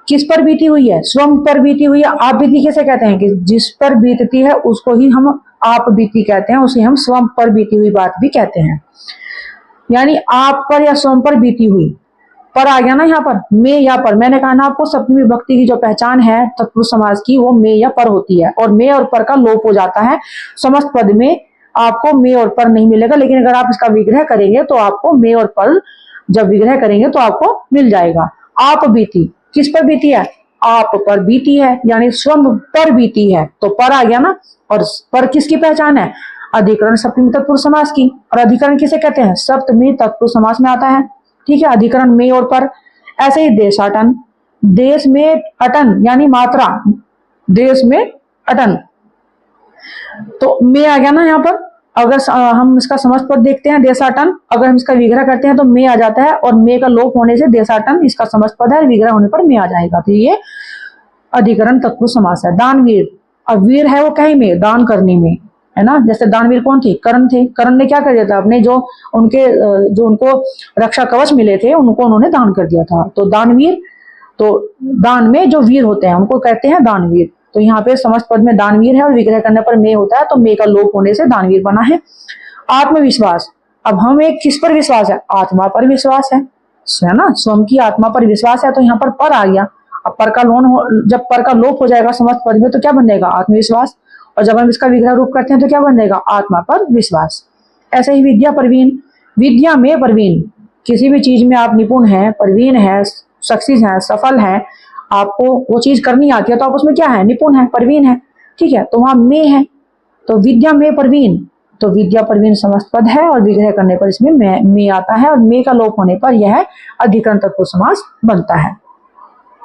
किस पर बीती हुई है? स्वयं पर बीती हुई है। आप बीती कैसे कहते हैं कि जिस पर बीतती है उसको ही हम आप बीती कहते हैं, उसे हम स्वयं पर बीती हुई बात भी कहते हैं। यानी आप पर या स्वयं पर बीती हुई, पर आ गया ना यहाँ पर, में या पर। मैंने कहा ना आपको सप्तमी विभक्ति की जो पहचान है तत्पुरुष समास की, वो में या पर होती है, और में और पर का लोप हो जाता है। समस्त पद में आपको में और पर नहीं मिलेगा, लेकिन अगर आप इसका विग्रह करेंगे तो आपको में और पर जब विग्रह करेंगे तो आपको मिल जाएगा। आप बीती, किस पर बीती है? आप पर बीती है, यानी स्वयं पर बीती है, तो पर आ गया ना। और पर किसकी पहचान है? अधिकरण सप्तमी तत्पुरुष समास की। और अधिकरण किसे कहते हैं? सप्तमी तत्पुरुष समास में आता है। ठीक है, अधिकरण में और पर। ऐसे ही देशाटन, देश में अटन यानी मात्रा, देश में अटन, तो में आ गया ना यहाँ पर। अगर हम इसका समस्त पद देखते हैं देशाटन, अगर हम इसका विग्रह करते हैं तो में आ जाता है, और में का लोप होने से देशाटन इसका समस्त पद है, विग्रह होने पर में आ जाएगा। तो ये अधिकरण तत्पुरुष समास है। दानवीर, अब वीर है वो कहीं में, दान करने में, है ना। जैसे दानवीर कौन थे? कर्ण थे। कर्ण ने क्या कर दिया था? अपने जो उनको रक्षा कवच मिले थे उनको उन्होंने दान कर दिया था। तो दानवीर, तो दान में जो वीर होते हैं उनको कहते हैं दानवीर। तो यहाँ पे समस्त पद में दानवीर है और विग्रह करने पर में होता है, तो में का लोप होने से दानवीर बना है। आत्मविश्वास, अब हमें किस पर विश्वास है? आत्मा पर विश्वास है ना, स्वयं की आत्मा पर विश्वास है, तो यहाँ पर आ गया। अब पर का जब पर का लोप हो जाएगा समस्त पद में तो क्या बनेगा? आत्मविश्वास। और जब हम इसका विग्रह रूप करते हैं तो क्या बनेगा? आत्मा पर विश्वास। ऐसे ही विद्या प्रवीण, विद्या में प्रवीण, किसी भी चीज में आप निपुण हैं, प्रवीण है, सक्सेस है, सफल है, आपको वो चीज करनी आती है, तो आप उसमें क्या है? निपुण है, प्रवीण है। ठीक है, तो वहां में है, तो विद्या में प्रवीण, तो विद्या प्रवीण समस्त पद है और विग्रह करने पर इसमें में आता है, और में का लोप होने पर यह अधिकरण तत्पुरुष समास बनता है।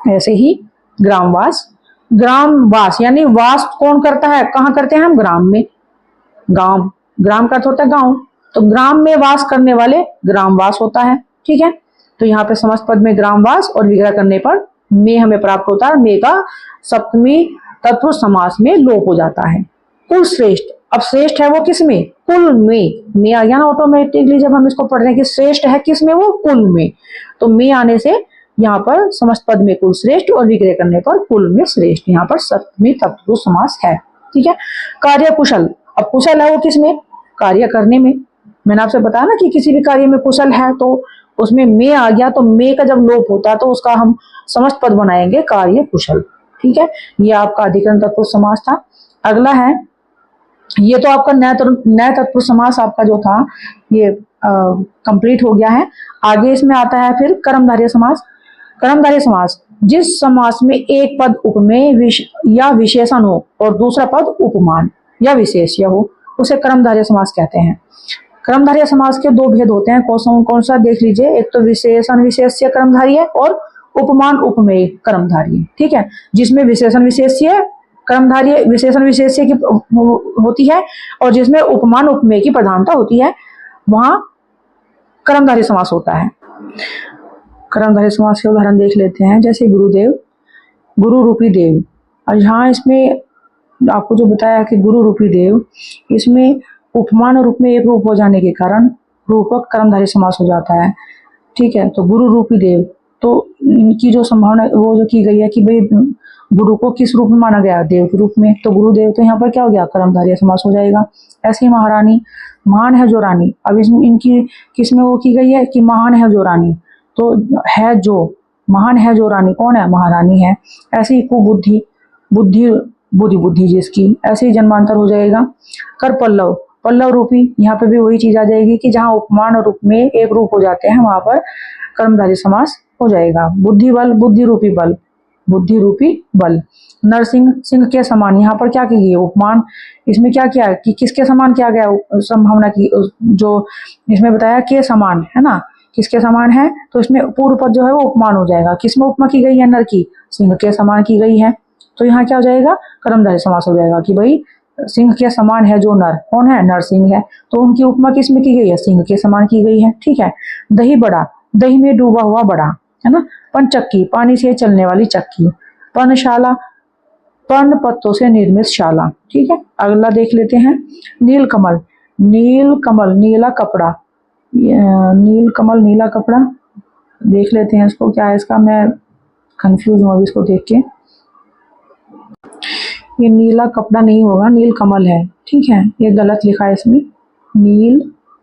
ऐसे ही ग्रामवास, ग्रामवास यानी वास कौन करता है? कहाँ करते हैं हम? ग्राम में। ग्राम का अर्थ होता है गांव, तो ग्राम में वास करने वाले ग्रामवास होता है। ठीक है, तो यहाँ पे समस्त पद में ग्रामवास और विग्रह करने पर में हमें प्राप्त होता है। में का सप्तमी तत्पुरुष समास में लोप हो जाता है। कुल श्रेष्ठ, अब श्रेष्ठ है वो किस में? कुल में आ गया ना ऑटोमेटिकली जब हम इसको पढ़ रहे हैं कि श्रेष्ठ है किस में? वो कुल में। तो में आने से यहाँ पर समस्त पद में कुल श्रेष्ठ और विग्रह करने पर कुल में श्रेष्ठ, यहाँ पर सप्तमी तत्पुरुष समास है। ठीक है, कार्य कुशल, अब कुशल है वो किस में? कार्य करने में। मैंने आपसे बताया ना कि किसी भी कार्य में कुशल है तो उसमें में आ गया, तो में का जब लोप होता है तो उसका हम समस्त पद बनाएंगे कार्य कुशल। ठीक है, ये आपका अधिकरण तत्पुरुष समास था। अगला है, ये तो आपका नया तत्पुरुष समास आपका जो था ये कंप्लीट हो गया है। आगे इसमें आता है फिर कर्मधारय समास। कर्मधारय समास, जिस समास में एक पद उपमेय या विशेषण हो और दूसरा पद उपमान या विशेष्य हो, उसे कर्मधारय समास कहते हैं। कर्मधारय समास के दो भेद होते हैं, कौन सा देख लीजिए। एक तो विशेषण विशेष्य कर्मधारय और उपमान उपमेय कर्मधारय। ठीक है, जिसमें विशेषण विशेष्य कर्मधारय, विशेषण विशेष्य की होती है और जिसमें उपमान उपमेय की प्रधानता होती है, वहां कर्मधारय समास होता है। कर्मधारय समास के उदाहरण देख लेते हैं, जैसे गुरुदेव, गुरु रूपी देव। और यहाँ इसमें आपको जो बताया कि गुरु रूपी देव, इसमें उपमान और उपमेय एक रूप हो जाने के कारण रूपक कर्मधारय समास हो जाता है। ठीक है, तो गुरु रूपी देव, तो इनकी जो संभावना वो जो की गई है कि भाई गुरु को किस रूप में माना गया? देव के रूप में, तो गुरुदेव, तो यहाँ पर क्या हो गया? कर्मधारय समास हो जाएगा। ऐसे ही महारानी, महान है जो रानी, अब इसमें इनकी किसमें वो की गई है कि महान है जो रानी, तो है जो, महान है जो रानी कौन है? महारानी है। ऐसे ही कुबुद्धि, बुद्धि जिसकी, ऐसे ही जन्मांतर हो जाएगा। कर पल्लव, पल्लव रूपी, यहाँ पे भी वही चीज आ जाएगी कि जहाँ उपमान और उपमेय एक रूप हो जाते हैं वहां पर कर्मधारय समास हो जाएगा। बुद्धि बल, बुद्धि रूपी बल, बुद्धि रूपी बल। नरसिंह, सिंह के समान, यहाँ पर क्या की गई? उपमान। इसमें क्या किया कि किसके समान किया गया? संभावना की जो इसमें बताया के समान है ना, किसके समान है, तो इसमें पूर्व पद जो है वो उपमान हो जाएगा। किसमें उपमा की गई है? नर की, सिंह के समान की गई है, तो यहाँ क्या हो जाएगा? कर्मधारय समास हो जाएगा कि भाई सिंह के समान है जो नर, कौन है? नरसिंह है, तो उनकी उपमा किसमें की गई है? सिंह के समान की गई है। ठीक है, दही बड़ा, दही में डूबा हुआ बड़ा, है ना। पंचक्की, पानी से चलने वाली चक्की। पर्णशाला, पर्ण पत्तों से निर्मित शाला। ठीक है, अगला देख लेते हैं। नीलकमल, नीलकमल नीला कपड़ा, नीलकमल नीला कपड़ा, देख लेते हैं इसको क्या है इसका, मैं कंफ्यूज हूँ अभी इसको देख के। ये नीला कपड़ा नहीं होगा, नील कमल है। ठीक है, ये गलत लिखा है इसमें, नील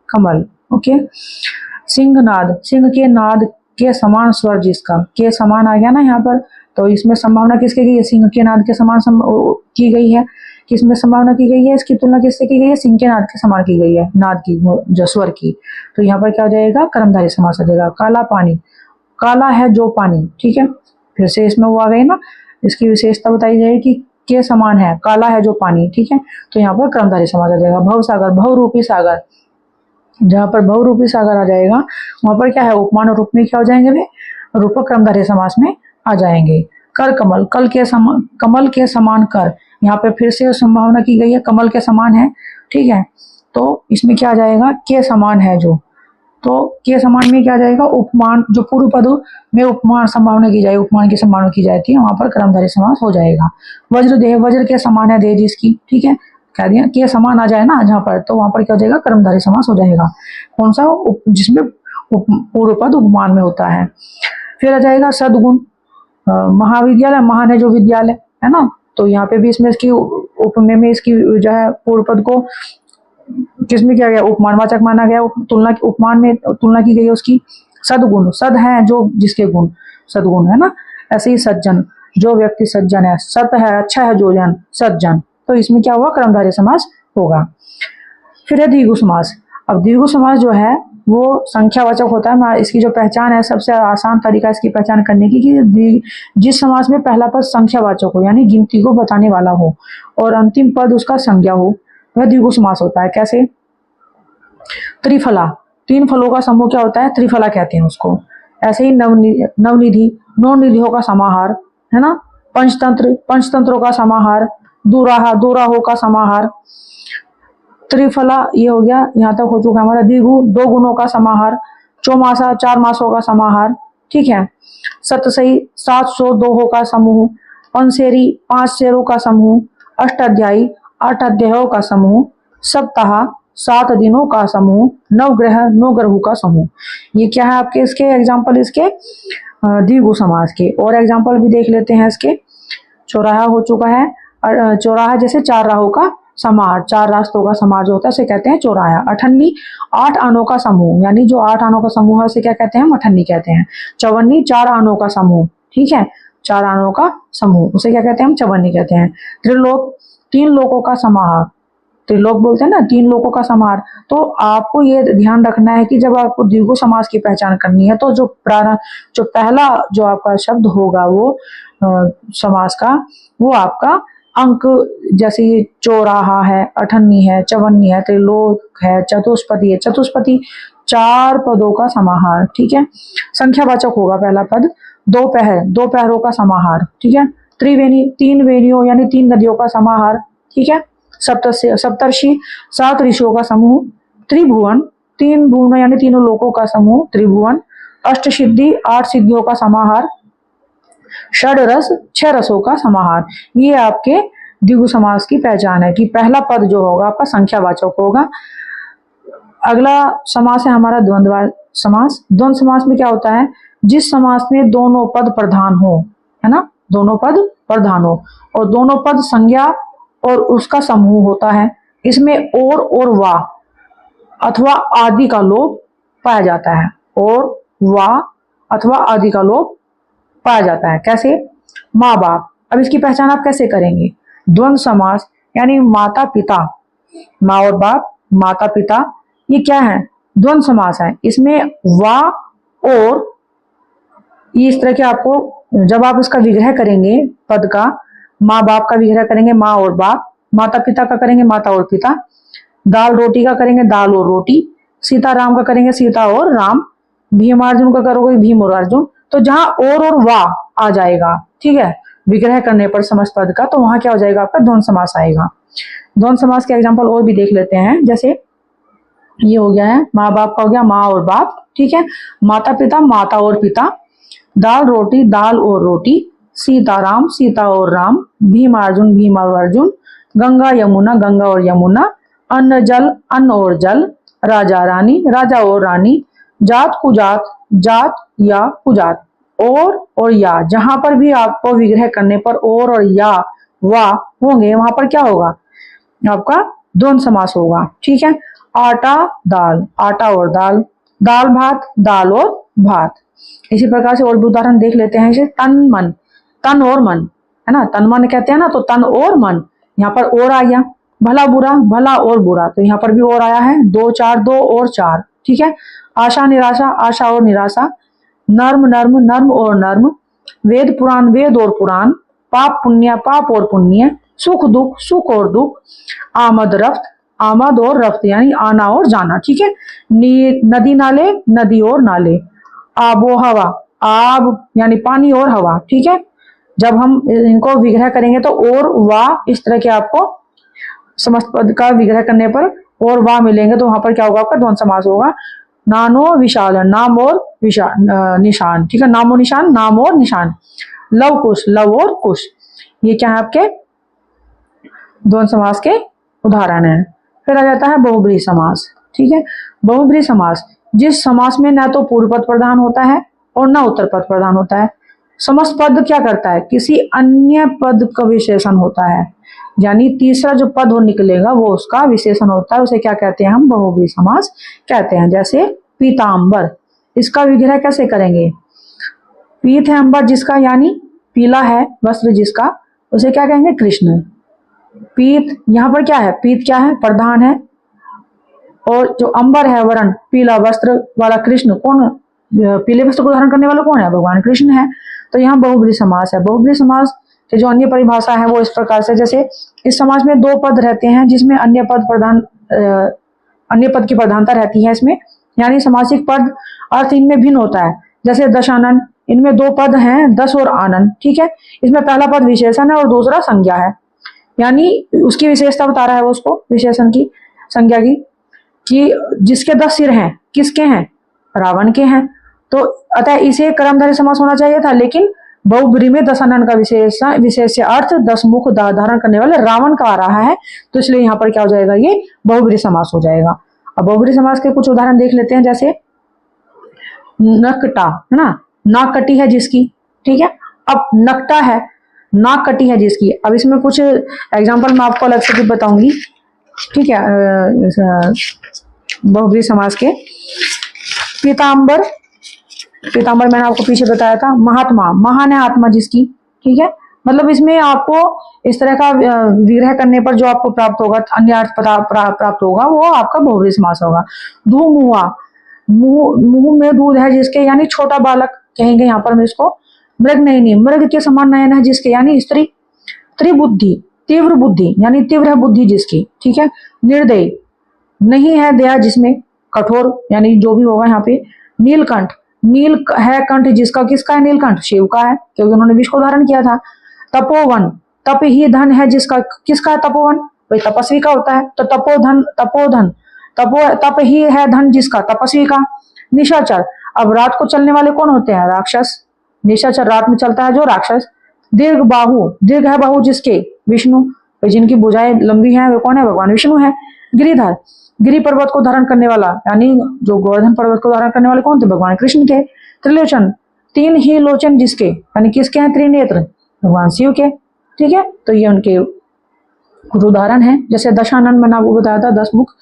कमल। ओके, सिंहनाद, सिंह के नाद के समान स्वर जिसका, के समान आ गया ना यहाँ पर, तो इसमें संभावना किसकी गई है, सिंह के नाद के समान की गई है। किसमें संभावना की गई है, इसकी तुलना किससे की गई है, सिंह के नाद के समान की गई है, नाद की जो स्वर की। तो यहाँ पर क्या हो जाएगा, कर्मधारय समास आ जाएगा। काला पानी, काला है जो पानी, ठीक है, फिर से इसमें वो आ गई ना, इसकी विशेषता बताई जाएगी कि के समान है, काला है जो पानी, ठीक है, तो यहाँ पर कर्मधारय समास आ जाएगा। भवसागर, भवरूपी सागर, जहाँ पर बहुरूपी सागर आ जाएगा वहां पर क्या है, उपमान और उपमेय क्या हो जाएंगे वे, रूपक कर्मधारय समास में आ जाएंगे। कर कमल, कल के समान, कमल के समान कर, यहाँ पे फिर से संभावना की गई है, कमल के समान है, ठीक है, तो इसमें क्या आ जाएगा, के समान है जो, तो के समान में क्या आ जाएगा, उपमान, जो पूर्व पद में उपमान संभावना की जाए, उपमान की संभावना की जाती है, वहां पर कर्मधारय समास हो जाएगा। वज्र देह, वज्र के समान है देह जिसकी, ठीक है, कह दिया के समान आ जाए ना जहाँ पर, तो वहां पर क्या हो जाएगा, कर्मधारय समास हो जाएगा। कौन सा, जिसमें पूर्व पद उपमान में होता है। फिर आ जाएगा सद्गुण, महाविद्यालय, महान है जो विद्यालय, है ना, तो यहाँ पे भी इसमें इसकी उपमेय में इसकी जो है पूर्व पद को किसमें किया गया, उपमानवाचक माना गया, तुलना, उपमान में तुलना की गई है उसकी। सद्गुण, सद है जो जिसके गुण, सद्गुण है ना, ऐसे ही सज्जन, जो व्यक्ति सज्जन है, सत है अच्छा है जो जन, सज्जन, तो इसमें क्या हुआ, कर्मधारय समास होगा। फिर है द्विगु समास। अब द्विगु समास जो है वो संख्यावाचक होता है। इसकी जो पहचान है, सबसे आसान तरीका इसकी पहचान करने की कि जिस समास में पहला पद संख्यावाचक हो, यानी गिनती को बताने वाला हो, और अंतिम पद उसका संज्ञा हो, वह द्विगु समास होता है। कैसे, त्रिफला, तीन फलों का समूह क्या होता है, त्रिफला कहते हैं उसको। ऐसे ही नवनिधि, नौ निधियों का समाहार, है ना। पंचतंत्र, पंचतंत्रों का समाहार। दुराहा, दुराहों का समाहार। त्रिफला ये हो गया, यहाँ तक हो चुका हमारा। द्विगु, दो गुणों का समाहार। चौमासा, चार मासों का समाहार, ठीक है। सतसई, 700 दोहों का समूह। पंसेरी, 5 शेरों का समूह। अष्टाध्यायी, 8 अध्यायों का समूह। सप्ताह, 7 दिनों का समूह। नवग्रह, 9 ग्रहों का समूह। ये क्या है आपके, इसके एग्जाम्पल, इसके द्विगु समास के। और एग्जाम्पल भी देख लेते हैं इसके। चौराहा हो चुका है। चौराहा जैसे 4 राहों का समाहार, 4 रास्तों का समाहार जो होता है उसे कहते हैं चौराहा। अठन्नी, 8 आनों का समूह, यानी जो 8 आनों का समूह है उसे क्या कहते हैं, अठन्नी कहते हैं। चौवन्नी, 4 आनों का समूह, ठीक है, 4 आनों का समूह, उसे क्या कहते हैं, हम चौवन्नी कहते हैं। त्रिलोक, 3 लोकों का समाहार। त्रिलोक बोलते हैं ना, 3 लोकों का समाहार। तो आपको ये ध्यान रखना है कि जब आपको द्विगु समास की पहचान करनी है, तो जो पहला जो आपका शब्द होगा वो समास का, वो आपका अंक, जैसे ये चौराहा है, अठन्नी है, चवन्नी है, त्रिलोक है, चतुष्पति है। चतुष्पति 4 पदों का समाहार, ठीक है। संख्यावाचक होगा पहला पद। दोपहर, 2 पहरों का समाहार, ठीक है। त्रिवेणी, 3 वेणियों यानी 3 नदियों का समाहार, ठीक है। सप्तर्षि, 7 ऋषियों का समूह। त्रिभुवन, 3 भुवन यानी 3 लोकों का समूह, त्रिभुवन। अष्टसिद्धि, 8 सिद्धियों का समाहार। षड रस, 6 रसों का समाहार। ये आपके द्विगु समास की पहचान है कि पहला पद जो होगा आपका संख्यावाचक होगा। अगला समास है हमारा द्वंद्व समास। द्वंद्व समास में क्या होता है, जिस समास में दोनों पद प्रधान हो, है ना, दोनों पद प्रधान हो और दोनों पद संज्ञा और उसका समूह होता है। इसमें और वा अथवा आदि का लोप पाया जाता है। और वा अथवा आदि का लोप पाया जाता है। कैसे, माँ बाप। अब इसकी पहचान आप कैसे करेंगे, द्वंद्व समास यानी माता पिता, माँ और बाप, माता पिता, ये क्या है, द्वंद्व समास है। इसमें वा और, ये इस तरह के आपको, जब आप इसका विग्रह करेंगे पद का, माँ बाप का विग्रह करेंगे माँ और बाप, माता पिता का करेंगे माता और पिता, दाल रोटी का करेंगे दाल और रोटी, सीता राम का करेंगे सीता और राम, भीम अर्जुन का करोगे भीम और अर्जुन। तो जहां और वा आ जाएगा, ठीक है, विग्रह करने पर समस्त पद का, तो वहां क्या हो जाएगा आपका द्वंद्व समास आएगा। द्वंद्व समास के एग्जांपल और भी देख लेते हैं। जैसे ये हो गया है, माँ बाप का हो गया माँ और बाप, ठीक है। माता पिता, माता और पिता। दाल रोटी, दाल और रोटी। सीता राम, सीता और राम। भीम अर्जुन, भीम और अर्जुन। गंगा यमुना, गंगा और यमुना। अन्न जल, अन्न और जल। राजा रानी, राजा और रानी। जात कुजात, जात या कुजात। और या, जहां पर भी आपको विग्रह करने पर और या वा होंगे वहां पर क्या होगा आपका द्वंद्व समास होगा, ठीक है। आटा दाल, आटा और दाल। दाल भात, दाल और भात। इसी प्रकार से और भी उदाहरण देख लेते हैं। जैसे तन मन, तन और मन, है ना, तन मन कहते हैं ना, तो तन और मन, यहाँ पर और आ गया। भला बुरा, भला और बुरा, तो यहाँ पर भी और आया है। दो चार, दो और चार, ठीक है। आशा निराशा, आशा और निराशा। नर्म नर्म, नर्म और नर्म। वेद पुराण, वेद और पुराण। पाप पुण्य, पाप और पुण्य। सुख दुख, सुख और दुख। आमद रफ्त, आमद और रफ्त यानी आना और जाना, ठीक है। नदी नाले, नदी और नाले। आबो हवा, आब यानी पानी और हवा, ठीक है। जब हम इनको विग्रह करेंगे तो और वाह इस तरह के आपको समस्त पद का विग्रह करने पर और वाह मिलेंगे, तो वहां पर क्या होगा, आपका द्वंद समास होगा। नानो विशाल, नाम और निशान, ठीक है। नामो निशान, नाम और निशान। लव कुश, लव और कुश, ये क्या है आपके द्वंद समास के उदाहरण है। फिर आ जाता है बहुब्रीहि समास, ठीक है। बहुब्रीहि समास, जिस समास में न तो पूर्व पद प्रधान होता है और न उत्तर पद प्रधान होता है। समस्त पद क्या करता है, किसी अन्य पद का विशेषण होता है, यानी तीसरा जो पद हो निकलेगा वो उसका विशेषण होता है, उसे क्या कहते हैं, हम बहुब्रीहि समास कहते हैं। जैसे पीतांबर, इसका विग्रह कैसे करेंगे। पीत है अंबर जिसका, यानी पीला है वस्त्र जिसका, उसे क्या कहेंगे, कृष्ण। पीत, यहाँ पर क्या है, पीत क्या है, प्रधान है, और जो अंबर है वरण, पीला वस्त्र वाला कृष्ण, कौन, पीले वस्त्र को धारण करने वाला कौन है, भगवान कृष्ण है। तो यहाँ बहुब्रीहि समास है। बहुब्रीहि समास की जो अन्य परिभाषा है वो इस प्रकार से, जैसे इस समास में दो पद रहते हैं जिसमें अन्य पद की प्रधानता रहती है इसमें, यानी समासिक पद अर्थ इनमें भिन्न होता है। जैसे दशानन, इनमें दो पद हैं, दस और आनंद, ठीक है। इसमें पहला पद विशेषण है और दूसरा संज्ञा है, यानी उसकी विशेषता बता रहा है वो उसको, विशेषण की, संज्ञा की, कि जिसके 10 सिर हैं, किसके हैं, रावण के हैं। तो अतः इसे कर्मधारय समास होना चाहिए था, लेकिन बहुब्रीहि में दशानन का विशेष अर्थ 10 मुख धारण करने वाले रावण का आ रहा है, तो इसलिए यहाँ पर क्या हो जाएगा, ये बहुब्रीहि समास हो जाएगा। अब बहुब्रीहि समास के कुछ उदाहरण देख लेते हैं। जैसे नकटा, है ना, नाक कटी है जिसकी, ठीक है। अब नकटा है, नाक कटी है जिसकी। अब इसमें कुछ एग्जाम्पल मैं आपको अलग से भी बताऊंगी, ठीक है, बहुब्रीहि समास के। पीतांबर, पीतांबर मैंने आपको पीछे बताया था। महात्मा, महान है आत्मा जिसकी, ठीक है। मतलब इसमें आपको इस तरह का विग्रह करने पर जो आपको प्राप्त होगा, अन्य अर्थ प्राप्त होगा, वो आपका बहुब्रीहि समास होगा। धूमुआ, मुंह में दूध है जिसके, यानी छोटा बालक कहेंगे यहाँ पर हम इसको। मृग नहीं, मृग के समान नयन है जिसके, यानी स्त्री। त्रिबुद्धि, तीव्र बुद्धि, यानी तीव्र है बुद्धि जिसकी, ठीक है। निर्दयी, नहीं है दया जिसमें, कठोर, यानी जो भी होगा यहाँ पे। नीलकंठ, नील है कंठ जिसका, किसका है नीलकंठ, शिव का है, क्योंकि उन्होंने विष को धारण किया था। तपोवन, तप ही धन है जिसका, किसका है तपोवन, वही तपस्वी का होता है। तो तपोधन, तपोधन, तप ही है धन जिसका, तपस्वी का। निशाचर, अब रात को चलने वाले कौन होते हैं, राक्षस। निशाचर रात में चलता है जो राक्षस। दीर्घ बाहु, दीर्घ है बाहु जिसके, विष्णु, जिनकी भुजाएं लंबी हैं वे कौन है, भगवान विष्णु है। गिरिधर, गिरि पर्वत को धारण करने वाला, यानी जो गोवर्धन पर्वत को धारण करने वाले कौन थे, भगवान कृष्ण थे। त्रिलोचन, तीन ही लोचन जिसके, यानी किसके हैं, त्रिनेत्र, भगवान शिव के, ठीक है। तो ये उनके कुछ उदाहरण है। जैसे दशानन मैंने आपको बताया था, 10 मुख,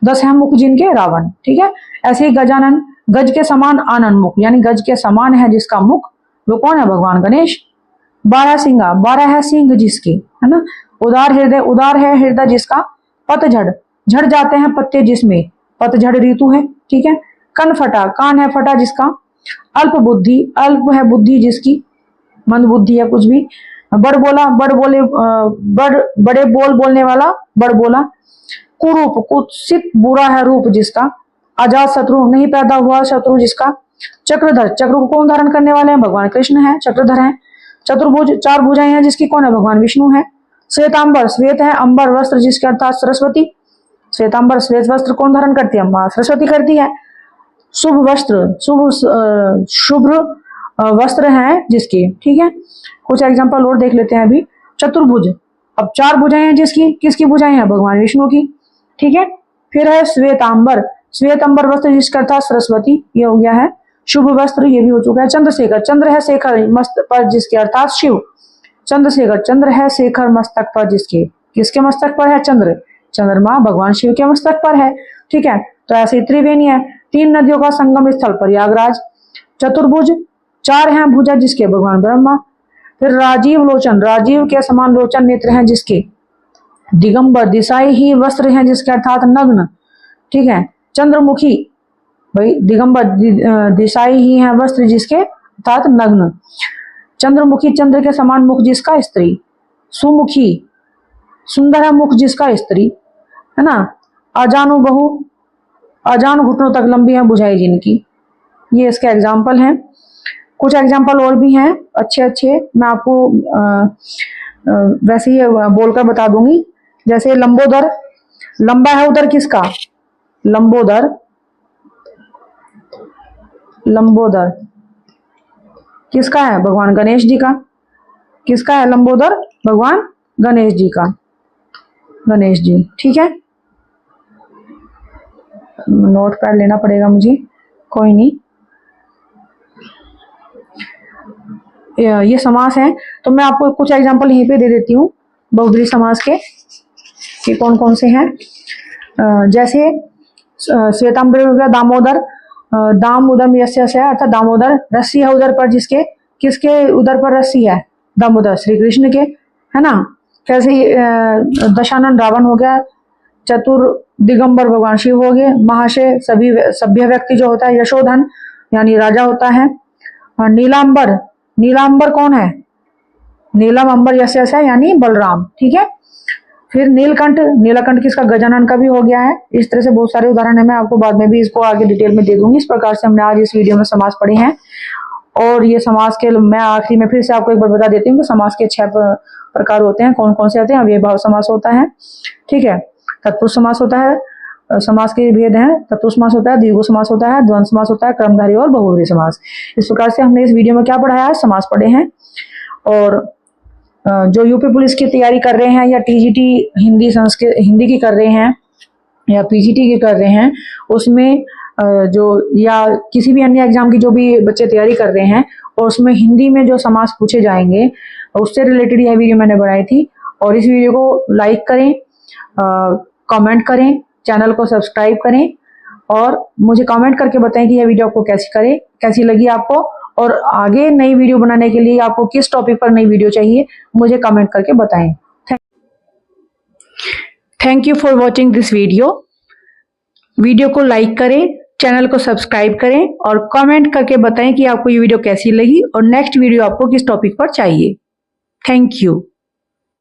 10 है मुख जिनके, रावण, ठीक है। ऐसे ही गजानन, गज के समान आनंद मुख, यानी गज के समान है जिसका मुख, वो कौन है, भगवान गणेश। 12 सिंगा, 12 है सिंह जिसके, है ना। उदार हृदय, उदार है हृदय जिसका। पतझड़, झड़ जाते हैं पत्ते जिसमें, पतझड़ ऋतु है, ठीक है। कन फटा, कान है फटा जिसका। अल्प बुद्धि, अल्प है बुद्धि जिसकी, मंद बुद्धि है कुछ भी। बड़ बोला, बड़े बोल बोलने वाला, बड़ बोला। कुरूप, कुत्सित बुरा है रूप जिसका। अजात शत्रु, नहीं पैदा हुआ शत्रु जिसका। चक्रधर, चक्र को कौन धारण करने वाले हैं, भगवान कृष्ण है, चक्रधर है। चतुर्भुज, 4 भुजाएं हैं जिसकी, कौन है, भगवान विष्णु है। श्वेतांबर, श्वेत है अंबर वस्त्र जिसके, अर्थात सरस्वती। श्वेतांबर, श्वेत वस्त्र कौन धारण करती है, मां सरस्वती करती है। शुभ वस्त्र, शुभ्र वस्त्र है जिसके, ठीक है। कुछ एग्जांपल और देख लेते हैं अभी। चतुर्भुज, अब 4 भुजाएं हैं जिसकी, किसकी भुजाएं हैं, भगवान विष्णु की, ठीक है। फिर है श्वेतांबर, श्वेतांबर वस्त्र जिसका अर्थात सरस्वती, ये हो गया है। शुभ वस्त्र, ये भी हो चुका है। चंद्रशेखर, चंद्र है शेखर मस्तक पर जिसके, अर्थात शिव। चंद्रशेखर, चंद्र है शेखर मस्तक पर जिसके, किसके मस्तक पर है, चंद्र, चंद्रमा भगवान शिव के मस्तक पर है, ठीक है। तो ऐसे त्रिवेणी है, 3 नदियों का संगम स्थल प्रयागराज। चतुर्भुज, 4 हैं भुजा जिसके भगवान ब्रह्मा। फिर राजीव लोचन, राजीव के समान लोचन नेत्र हैं जिसके। दिगंबर, दिशाई ही वस्त्र हैं जिसके अर्थात नग्न, ठीक है। चंद्रमुखी, भाई दिगंबर दिशाई ही है वस्त्र जिसके अर्थात नग्न। चंद्रमुखी, चंद्र के समान मुख जिसका स्त्री। सुमुखी, सुंदर है मुख जिसका स्त्री, है ना। अजानु बहु, अजान घुटनों तक लंबी है भुजाएं जिनकी। ये इसके एग्जाम्पल हैं। कुछ एग्जाम्पल और भी हैं अच्छे अच्छे, मैं आपको वैसे ही बोलकर बता दूंगी। जैसे लंबोदर, लंबा है उदर किसका, लंबोदर, लंबोदर किसका है, भगवान गणेश जी का। किसका है लंबोदर, भगवान गणेश जी का, गणेश जी, ठीक है। नोट पैड लेना पड़ेगा मुझे, कोई नहीं। ये समास है, तो मैं आपको कुछ एग्जांपल यहीं पे दे देती हूँ बहुब्रीहि समास के कि कौन कौन से हैं। जैसे श्वेतांबर हो गया, दामोदर, दाम उदम यस्य से, अर्थात दामोदर, रस्सी है उधर पर जिसके, किसके उधर पर रस्सी है, दामोदर श्री कृष्ण के, है ना। कैसे दशानन रावण हो गया। चतुर दिगंबर भगवान शिव हो गए। महाशय सभी सभ्य व्यक्ति जो होता है। यशोधन यानी राजा होता है। और नीलांबर, नीलांबर कौन है, नीलम अंबर यस्य है यानी बलराम, ठीक है। फिर नीलकंठ, नीलकंठ किसका, गजानन का भी हो गया है। इस तरह से बहुत सारे उदाहरण है, मैं आपको बाद में भी इसको आगे डिटेल में दे दूंगी। इस प्रकार से हमने आज इस वीडियो में समास पढ़े हैं। और ये समास के मैं आखिरी में फिर से आपको एक बार बता देती हूँ कि समास के 6 प्रकार होते हैं, कौन कौन से आते हैं। अव्ययभाव समास होता है, ठीक है। तत्पुरुष समास होता है, समास के भेद हैं। तत्पुरुष समास होता है, द्विगु समास होता है, द्वंद्व समास होता है, क्रमधारी और बहुब्रीहि समास। इस प्रकार से हमने इस वीडियो में क्या पढ़ाया है, समास पढ़े हैं। और जो यूपी पुलिस की तैयारी कर रहे हैं या टीजीटी हिंदी संस्कृत हिंदी की कर रहे हैं या पीजीटी की कर रहे हैं, उसमें जो या किसी भी अन्य एग्जाम की जो भी बच्चे तैयारी कर रहे हैं, और उसमें हिंदी में जो समास पूछे जाएंगे उससे रिलेटेड यह वीडियो मैंने बनाई थी। और इस वीडियो को लाइक करें, कमेंट करें, चैनल को सब्सक्राइब करें और मुझे कमेंट करके बताएं कि यह वीडियो आपको कैसी लगी आपको, और आगे नई वीडियो बनाने के लिए आपको किस टॉपिक पर नई वीडियो चाहिए मुझे कमेंट करके बताएं। Thank you for watching this video. Video को लाइक करें, चैनल को सब्सक्राइब करें और कमेंट करके बताएं कि आपको ये वीडियो कैसी लगी और नेक्स्ट वीडियो आपको किस टॉपिक पर चाहिए। Thank you.